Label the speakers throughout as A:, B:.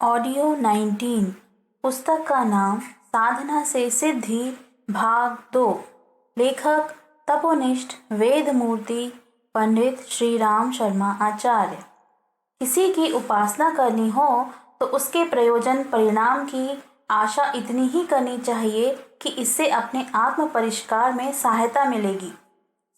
A: Audio 19। पुस्तक का नाम साधना से सिद्धि भाग 2। लेखक तपोनिष्ठ वेद मूर्ति पंडित श्री राम शर्मा आचार्य। किसी की उपासना करनी हो तो उसके प्रयोजन परिणाम की आशा इतनी ही करनी चाहिए कि इससे अपने आत्म परिष्कार में सहायता मिलेगी,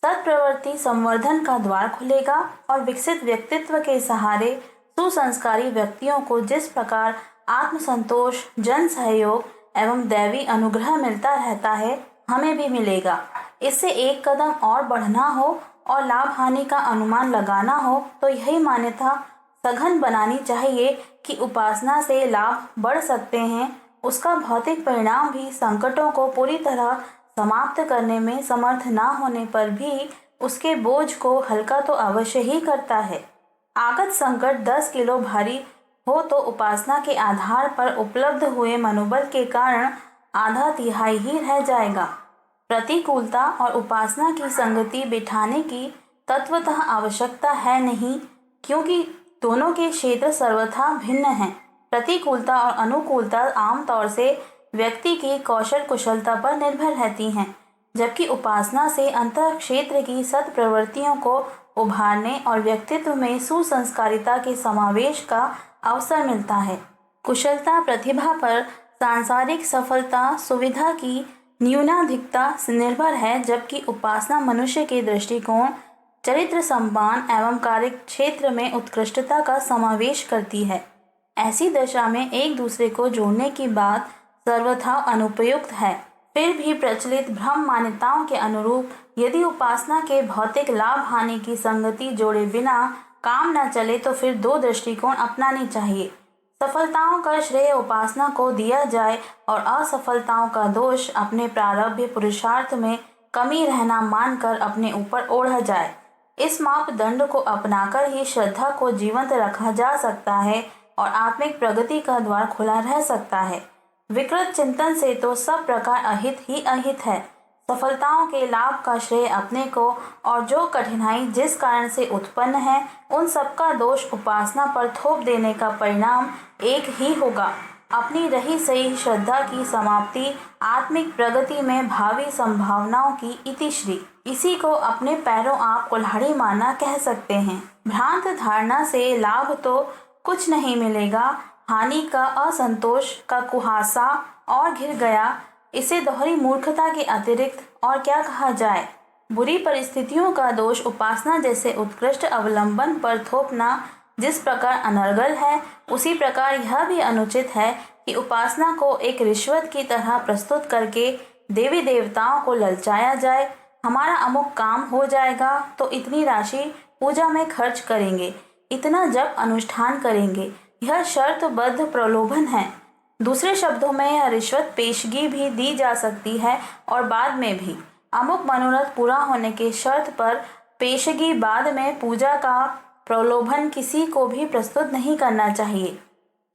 A: सत्प्रवृत्ति संवर्धन का द्वार खुलेगा और विकसित व्यक्तित्व के सहारे सुसंस्कारी व्यक्तियों को जिस प्रकार आत्मसंतोष, जन सहयोग एवं दैवी अनुग्रह मिलता रहता है, हमें भी मिलेगा। इससे एक कदम और बढ़ना हो और लाभ हानि का अनुमान लगाना हो तो यही मान्यता सघन बनानी चाहिए कि उपासना से लाभ बढ़ सकते हैं। उसका भौतिक परिणाम भी संकटों को पूरी तरह समाप्त करने में समर्थ न होने पर भी उसके बोझ को हल्का तो अवश्य ही करता है। आगत संकट 10 किलो भारी हो तो उपासना के आधार पर उपलब्ध हुए मनोबल के कारण आधा तिहाई ही रह जाएगा। प्रतिकूलता और उपासना की संगति बिठाने की तत्वतः आवश्यकता है नहीं, क्योंकि दोनों के क्षेत्र सर्वथा भिन्न हैं। प्रतिकूलता और अनुकूलता आमतौर से व्यक्ति की कौशल कुशलता पर निर्भर रहती हैं, जबकि उपासना से अंतः क्षेत्र की सत्प्रवृत्तियों को उभारने और व्यक्तित्व में सुसंस्कारिता के समावेश का अवसर मिलता है। कुशलता प्रतिभा पर सांसारिक सफलता सुविधा की न्यूनाधिकता से निर्भर है, जबकि उपासना मनुष्य के दृष्टिकोण, चरित्र सम्मान एवं कार्य क्षेत्र में उत्कृष्टता का समावेश करती है। ऐसी दशा में एक दूसरे को जोड़ने की बात सर्वथा अनुपयुक्त है। फिर भी प्रचलित भ्रम मान्यताओं के अनुरूप यदि उपासना के भौतिक लाभ हानि की संगति जोड़े बिना काम न चले तो फिर दो दृष्टिकोण अपनाने चाहिए। सफलताओं का श्रेय उपासना को दिया जाए और असफलताओं का दोष अपने प्रारब्ध पुरुषार्थ में कमी रहना मानकर अपने ऊपर ओढ़ा जाए। इस मापदंड को अपनाकर ही श्रद्धा को जीवंत रखा जा सकता है और आत्मिक प्रगति का द्वार खुला रह सकता है। विकृत चिंतन से तो सब प्रकार अहित ही अहित है। सफलताओं के लाभ का श्रेय अपने को और जो कठिनाई जिस कारण से उत्पन्न है उन सबका दोष उपासना पर थोप देने का परिणाम एक ही होगा, अपनी रही सही श्रद्धा की समाप्ति, आत्मिक प्रगति में भावी संभावनाओं की इतिश्री। इसी को अपने पैरों आप कुल्हाड़ी मारना कह सकते हैं। भ्रांत धारणा से लाभ तो कुछ नहीं मिलेगा, हानि का असंतोष का कुहासा और घिर गया। इसे दोहरी मूर्खता के अतिरिक्त और क्या कहा जाए। बुरी परिस्थितियों का दोष उपासना जैसे उत्कृष्ट अवलंबन पर थोपना जिस प्रकार अनर्गल है, उसी प्रकार यह भी अनुचित है कि उपासना को एक रिश्वत की तरह प्रस्तुत करके देवी देवताओं को ललचाया जाए। हमारा अमुक काम हो जाएगा तो इतनी राशि पूजा में खर्च करेंगे, इतना जप अनुष्ठान करेंगे। यह शर्तबद्ध प्रलोभन है। दूसरे शब्दों में यह रिश्वत पेशगी भी दी जा सकती है और बाद में भी। अमुक मनोरथ पूरा होने के शर्त पर पेशगी, बाद में पूजा का प्रलोभन किसी को भी प्रस्तुत नहीं करना चाहिए।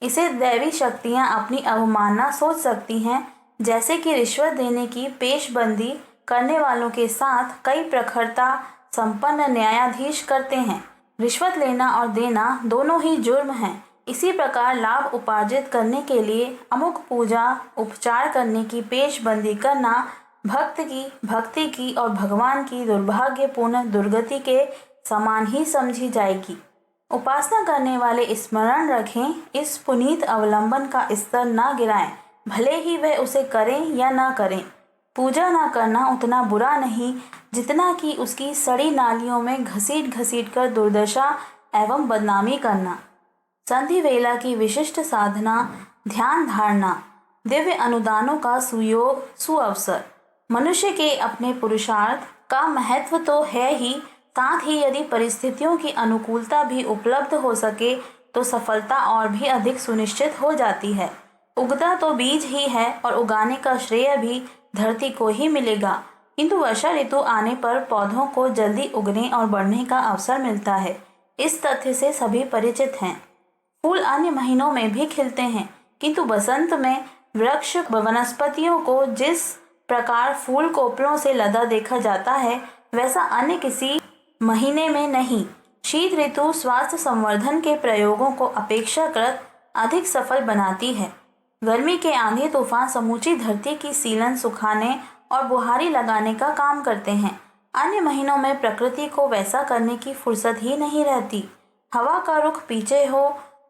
A: इसे दैवी शक्तियां अपनी अवमानना सोच सकती हैं, जैसे कि रिश्वत देने की पेशबंदी करने वालों के साथ कई प्रखरता संपन्न न्यायाधीश करते हैं। रिश्वत लेना और देना दोनों ही जुर्म हैं। इसी प्रकार लाभ उपार्जित करने के लिए अमुक पूजा उपचार करने की पेशबंदी करना भक्ति की और भगवान की दुर्भाग्यपूर्ण दुर्गति के समान ही समझी जाएगी। उपासना करने वाले स्मरण रखें, इस पुनीत अवलंबन का स्तर न गिराएं, भले ही वह उसे करें या न करें। पूजा न करना उतना बुरा नहीं जितना कि उसकी सड़ी नालियों में घसीट घसीट कर दुर्दशा एवं बदनामी करना। संधि वेला की विशिष्ट साधना ध्यान धारणा, दिव्य अनुदानों का सुयोग सुअवसर। मनुष्य के अपने पुरुषार्थ का महत्व तो है ही, साथ ही यदि परिस्थितियों की अनुकूलता भी उपलब्ध हो सके तो सफलता और भी अधिक सुनिश्चित हो जाती है। उगता तो बीज ही है और उगाने का श्रेय भी धरती को ही मिलेगा, किंतु वर्षा ऋतु आने पर पौधों को जल्दी उगने और बढ़ने का अवसर मिलता है। इस तथ्य से सभी परिचित हैं। फूल अन्य महीनों में भी खिलते हैं, किंतु बसंत में वृक्ष वनस्पतियों को जिस प्रकार फूल कोपलों से लदा देखा जाता है, वैसा अन्य किसी महीने में नहीं। शीत ऋतु स्वास्थ्य संवर्धन के प्रयोगों को अपेक्षाकृत अधिक सफल बनाती है। गर्मी के आंधी तूफान समूची धरती की सीलन सुखाने और बुहारी लगाने का काम करते हैं। अन्य महीनों में प्रकृति को वैसा करने की फुर्सत ही नहीं रहती। हवा का रुख पीछे हो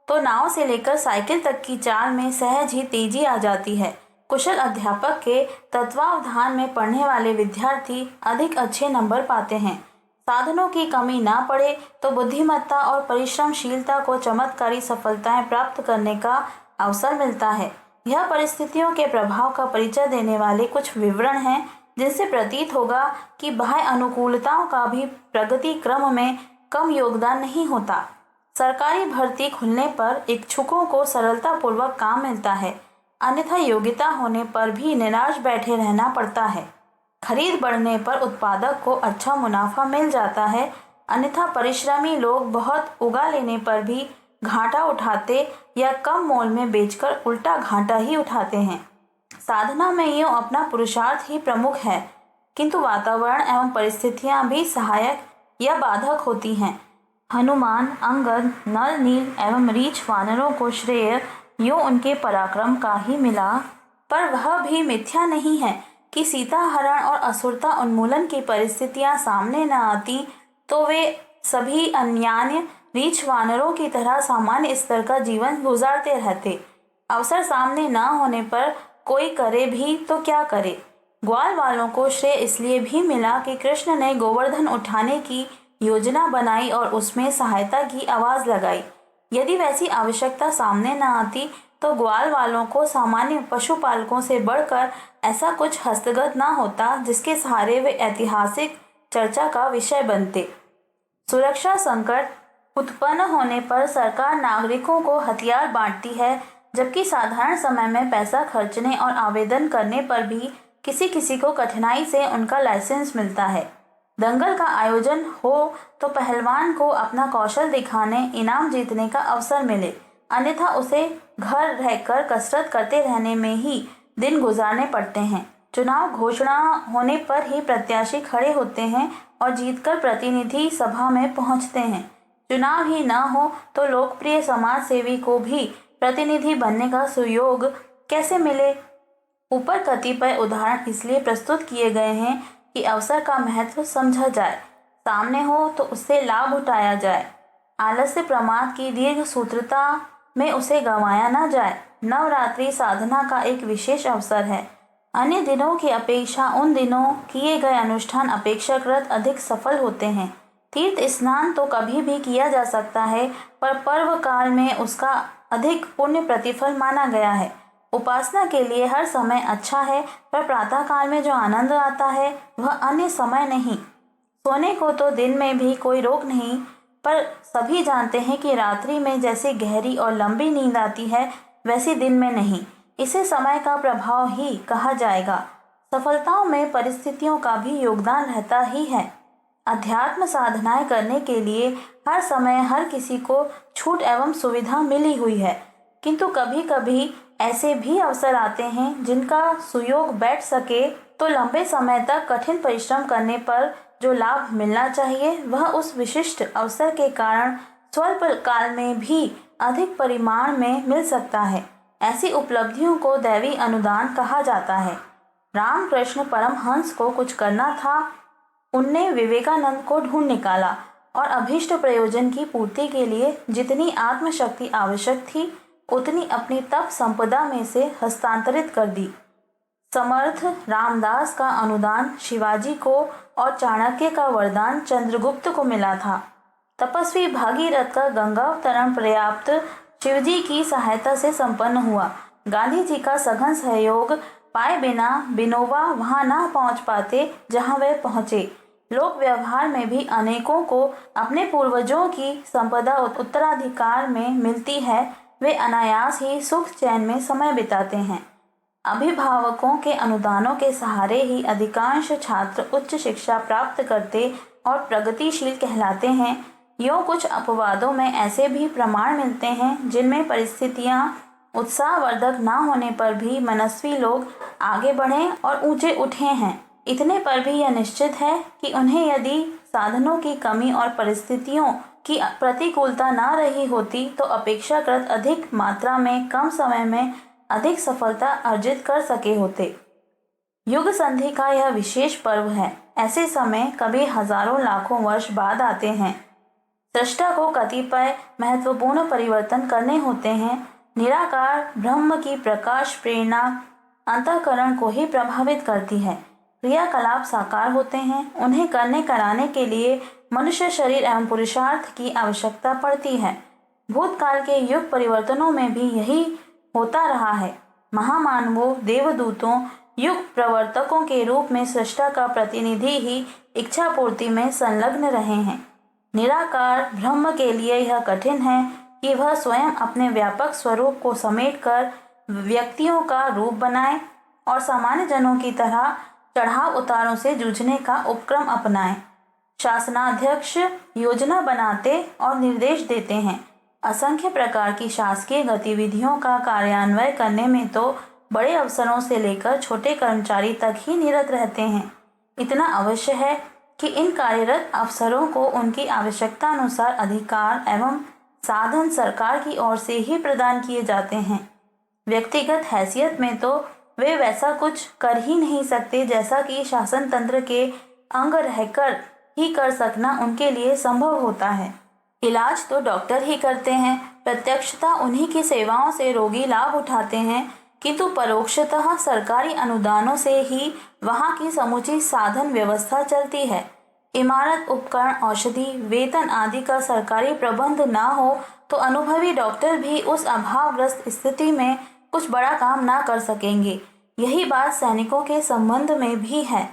A: तो नाव से लेकर साइकिल तक की चाल में सहज ही तेजी आ जाती है। कुशल अध्यापक के तत्वावधान में पढ़ने वाले विद्यार्थी अधिक अच्छे नंबर पाते हैं। साधनों की कमी ना पड़े तो बुद्धिमत्ता और परिश्रमशीलता को चमत्कारी सफलताएं प्राप्त करने का अवसर मिलता है। यह परिस्थितियों के प्रभाव का परिचय देने वाले कुछ विवरण हैं, जिनसे प्रतीत होगा कि बाह्य अनुकूलताओं का भी प्रगति क्रम में कम योगदान नहीं होता। सरकारी भर्ती खुलने पर इच्छुकों को सरलतापूर्वक काम मिलता है, अन्यथा योग्यता होने पर भी निराश बैठे रहना पड़ता है। खरीद बढ़ने पर उत्पादक को अच्छा मुनाफा मिल जाता है, अन्यथा परिश्रमी लोग बहुत उगा लेने पर भी घाटा उठाते या कम मोल में बेचकर उल्टा घाटा ही उठाते हैं। साधना में यूँ अपना पुरुषार्थ ही प्रमुख है, किंतु वातावरण एवं परिस्थितियाँ भी सहायक या बाधक होती हैं। हनुमान, अंगद, नल, नील एवं रीछ वानरों को श्रेय यूँ उनके पराक्रम का ही मिला, पर वह भी मिथ्या नहीं है कि सीता हरण और असुरता उन्मूलन की परिस्थितियां सामने न आती तो वे सभी अन्यान्य रीछ वानरों की तरह सामान्य स्तर का जीवन गुजारते रहते। अवसर सामने न होने पर कोई करे भी तो क्या करे। ग्वाल वालों को श्रेय इसलिए भी मिला कि कृष्ण ने गोवर्धन उठाने की योजना बनाई और उसमें सहायता की आवाज़ लगाई। यदि वैसी आवश्यकता सामने न आती तो ग्वाल वालों को सामान्य पशुपालकों से बढ़कर ऐसा कुछ हस्तगत न होता जिसके सहारे वे ऐतिहासिक चर्चा का विषय बनते। सुरक्षा संकट उत्पन्न होने पर सरकार नागरिकों को हथियार बांटती है, जबकि साधारण समय में पैसा खर्चने और आवेदन करने पर भी किसी किसी को कठिनाई से उनका लाइसेंस मिलता है। दंगल का आयोजन हो तो पहलवान को अपना कौशल दिखाने, इनाम जीतने का अवसर मिले, अन्यथा उसे घर रहकर कसरत करते रहने में ही दिन गुजारने पड़ते हैं। चुनाव घोषणा होने पर ही प्रत्याशी खड़े होते हैं और जीतकर प्रतिनिधि सभा में पहुंचते हैं। चुनाव ही न हो तो लोकप्रिय समाज सेवी को भी प्रतिनिधि बनने का सुयोग कैसे मिले। ऊपर कतिपय उदाहरण इसलिए प्रस्तुत किए गए हैं कि अवसर का महत्व समझा जाए, सामने हो तो उससे लाभ उठाया जाए। आलस्य प्रमाद की दीर्घ सूत्रता में उसे गंवाया न जाए। नवरात्रि साधना का एक विशेष अवसर है। अन्य दिनों की अपेक्षा उन दिनों किए गए अनुष्ठान अपेक्षाकृत अधिक सफल होते हैं। तीर्थ स्नान तो कभी भी किया जा सकता है, पर पर्व काल में उसका अधिक पुण्य प्रतिफल माना गया है। उपासना के लिए हर समय अच्छा है, पर प्रातः काल में जो आनंद आता है वह अन्य समय नहीं। सोने को तो दिन में भी कोई रोक नहीं, पर सभी जानते हैं कि रात्रि में जैसी गहरी और लंबी नींद आती है वैसी दिन में नहीं। इसे समय का प्रभाव ही कहा जाएगा। सफलताओं में परिस्थितियों का भी योगदान रहता ही है। अध्यात्म साधनाएं करने के लिए हर समय हर किसी को छूट एवं सुविधा मिली हुई है, किंतु कभी कभी ऐसे भी अवसर आते हैं जिनका सुयोग बैठ सके तो लंबे समय तक कठिन परिश्रम करने पर जो लाभ मिलना चाहिए वह उस विशिष्ट अवसर के कारण स्वल्प काल में भी अधिक परिमाण में मिल सकता है। ऐसी उपलब्धियों को दैवी अनुदान कहा जाता है। रामकृष्ण परमहंस को कुछ करना था, उनने विवेकानंद को ढूंढ निकाला और अभीष्ट प्रयोजन की पूर्ति के लिए जितनी आत्मशक्ति आवश्यक थी उतनी अपनी तप संपदा में से हस्तांतरित कर दी। समर्थ रामदास का अनुदान शिवाजी को और चाणक्य का वरदान चंद्रगुप्त को मिला था। तपस्वी भागीरथ का गंगावतरण पर्याप्त शिवजी की सहायता से संपन्न हुआ। गांधी जी का सघन सहयोग पाए बिना विनोबा वहां ना पहुंच पाते जहां वे पहुंचे। लोक व्यवहार में भी अनेकों को अपने पूर्वजों की संपदा उत्तराधिकार में मिलती है। वे अनायास ही सुख चैन में समय बिताते हैं। अभिभावकों के अनुदानों के सहारे ही अधिकांश छात्र उच्च शिक्षा प्राप्त करते और प्रगतिशील कहलाते हैं। यूँ कुछ अपवादों में ऐसे भी प्रमाण मिलते हैं जिनमें परिस्थितियाँ उत्साहवर्धक न होने पर भी मनस्वी लोग आगे बढ़े और ऊंचे उठे हैं। इतने पर भी यह निश्चित है कि उन्हें यदि साधनों की कमी और परिस्थितियों की प्रतिकूलता न रही होती तो अपेक्षाकृत अधिक मात्रा में कम समय में अधिक सफलता अर्जित कर सके होते। युग संधि का यह विशेष पर्व है। ऐसे समय कभी हजारों लाखों वर्ष बाद आते हैं। सृष्टा को कतिपय महत्वपूर्ण परिवर्तन करने होते हैं। निराकार ब्रह्म की प्रकाश प्रेरणा अंतःकरण को ही प्रभावित करती है। क्रियाकलाप साकार होते हैं, उन्हें करने कराने के लिए मनुष्य शरीर एवं पुरुषार्थ की आवश्यकता पड़ती है। भूतकाल के युग परिवर्तनों में भी यही होता रहा है। महामानवों, देवदूतों, युग प्रवर्तकों के रूप में सृष्टा का प्रतिनिधि ही इच्छा पूर्ति में संलग्न रहे हैं। निराकार ब्रह्म के लिए यह कठिन है कि वह स्वयं अपने व्यापक स्वरूप को समेटकर व्यक्तियों का रूप बनाए और सामान्य जनों की तरह चढ़ाव उतारों से जूझने का उपक्रम अपनाए। शासनाध्यक्ष योजना बनाते और निर्देश देते हैं। असंख्य प्रकार की शासकीय गतिविधियों का कार्यान्वयन करने में तो बड़े अफसरों से लेकर छोटे कर्मचारी तक ही निरत रहते हैं। इतना अवश्य है कि इन कार्यरत अफसरों को उनकी आवश्यकता अनुसार अधिकार एवं साधन सरकार की ओर से ही प्रदान किए जाते हैं। व्यक्तिगत हैसियत में तो वे वैसा कुछ कर ही नहीं सकते जैसा कि शासन तंत्र के अंग रहकर ही कर सकना उनके लिए संभव होता है। इलाज तो डॉक्टर ही करते हैं, प्रत्यक्षतः उन्हीं की सेवाओं से रोगी लाभ उठाते हैं, किंतु परोक्षतः सरकारी अनुदानों से ही वहाँ की समुचित साधन व्यवस्था चलती है। इमारत, उपकरण, औषधि, वेतन आदि का सरकारी प्रबंध ना हो तो अनुभवी डॉक्टर भी उस अभावग्रस्त स्थिति में कुछ बड़ा काम ना कर सकेंगे। यही बात सैनिकों के संबंध में भी है।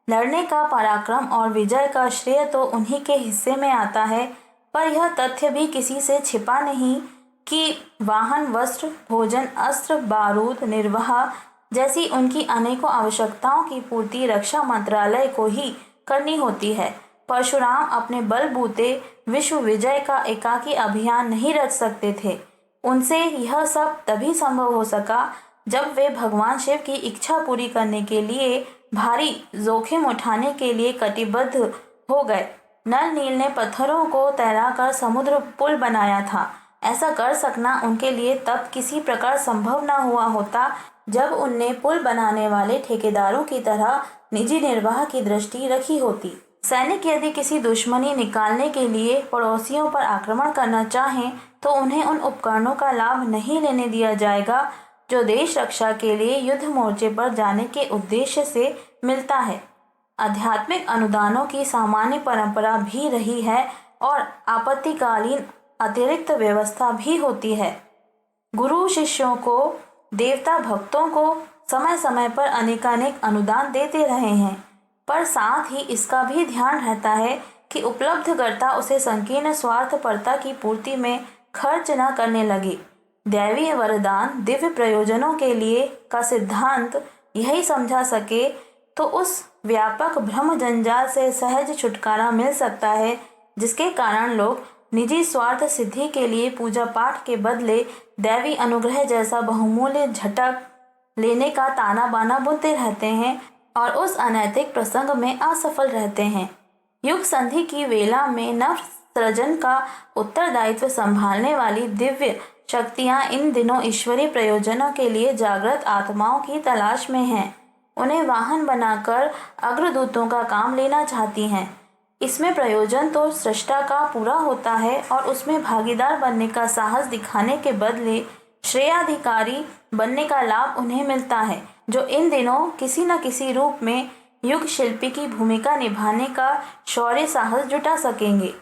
A: लड़ने का पराक्रम और विजय का श्रेय तो उन्हीं के हिस्से में आता है, पर यह तथ्य भी किसी से छिपा नहीं कि वाहन, वस्त्र, भोजन, अस्त्र, बारूद, निर्वाह जैसी उनकी अनेकों आवश्यकताओं की पूर्ति रक्षा मंत्रालय को ही करनी होती है। परशुराम अपने बलबूते विश्व विजय का एकाकी अभियान नहीं रच सकते थे। उनसे यह सब तभी संभव हो सका जब वे भगवान शिव की इच्छा पूरी करने के लिए भारी जोखिम उठाने के लिए कटिबद्ध हो गए। नल नील ने पत्थरों को तैराकर समुद्र पुल बनाया था। ऐसा कर सकना उनके लिए तब किसी प्रकार संभव न हुआ होता जब उनने पुल बनाने वाले ठेकेदारों की तरह निजी निर्वाह की दृष्टि रखी होती। सैनिक यदि किसी दुश्मनी निकालने के लिए पड़ोसियों पर आक्रमण करना चाहें तो उन्हें उन उपकरणों का लाभ नहीं लेने दिया जाएगा जो देश रक्षा के लिए युद्ध मोर्चे पर जाने के उद्देश्य से मिलता है। आध्यात्मिक अनुदानों की सामान्य परंपरा भी रही है और आपत्तिकालीन अतिरिक्त व्यवस्था भी होती है। गुरु शिष्यों को, देवता भक्तों को समय समय पर अनेकानेक अनुदान देते रहे हैं, पर साथ ही इसका भी ध्यान रहता है कि उपलब्धकर्ता उसे संकीर्ण स्वार्थपरता की पूर्ति में खर्च न करने लगे। दैवीय वरदान दिव्य प्रयोजनों के लिए का सिद्धांत यही समझा सके तो उस व्यापक भ्रम जंजाल से सहज छुटकारा मिल सकता है जिसके कारण लोग निजी स्वार्थ सिद्धि के लिए पूजा पाठ के बदले दैवी अनुग्रह जैसा बहुमूल्य झटक लेने का ताना बाना बुनते रहते हैं और उस अनैतिक प्रसंग में असफल रहते हैं। युग संधि की वेला में नव सृजन का उत्तरदायित्व संभालने वाली दिव्य शक्तियां इन दिनों ईश्वरीय प्रयोजनों के लिए जागृत आत्माओं की तलाश में हैं। उन्हें वाहन बनाकर अग्रदूतों का काम लेना चाहती हैं। इसमें प्रयोजन तो सृष्टा का पूरा होता है और उसमें भागीदार बनने का साहस दिखाने के बदले श्रेयाधिकारी बनने का लाभ उन्हें मिलता है, जो इन दिनों किसी न किसी रूप में युग शिल्पी की भूमिका निभाने का शौर्य साहस जुटा सकेंगे।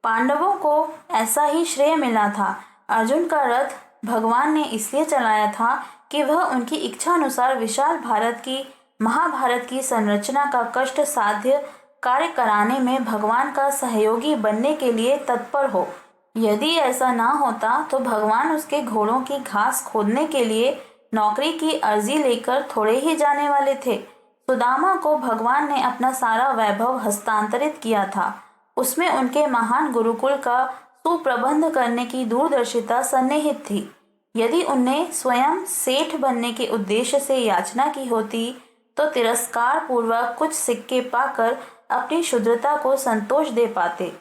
A: पांडवों को ऐसा ही श्रेय मिला था। अर्जुन का रथ भगवान ने इसलिए चलाया था कि वह उनकी इच्छा अनुसार विशाल भारत की महाभारत की संरचना का कष्ट साध्य कार्य कराने में भगवान का सहयोगी बनने के लिए तत्पर हो। यदि ऐसा ना होता तो भगवान उसके घोड़ों की घास खोदने के लिए नौकरी की अर्जी लेकर थोड़े ही जाने वाले थे। सुदामा को भगवान ने अपना सारा वैभव हस्तांतरित किया था। उसमें उनके महान गुरुकुल का सुप्रबंध करने की दूरदर्शिता सन्निहित थी। यदि उनने स्वयं सेठ बनने के उद्देश्य से याचना की होती तो तिरस्कार पूर्वक कुछ सिक्के पाकर अपनी क्षुद्रता को संतोष दे पाते।